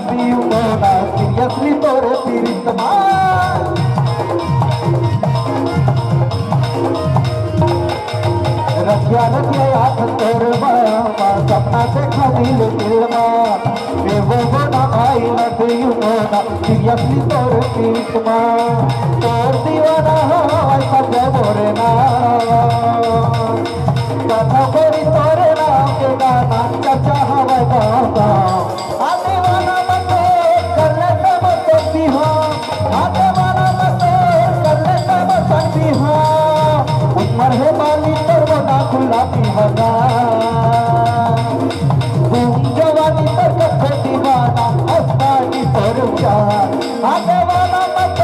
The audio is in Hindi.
पीऊंगा ना सीरियसली तोरे पीरित मां रखिया रखिया याद तोरे मां सपना देखा दिल दिल मां वो ना आई ना पीऊंगा ना सीरियसली तोरे पीरित मां तोर दीवाना ऐसा मोरे ना कथा कोरी तोरे नाम के गाना चाचा हवा गाता आने वाला मत कर ले तब सकती हाँ आने वाला मत कर ले तब सकती हाँ उम्र है बाली तर बना खुला पीहना जवानी पर कथे दीवाना अस्तानी पर प्यार आने वाला मत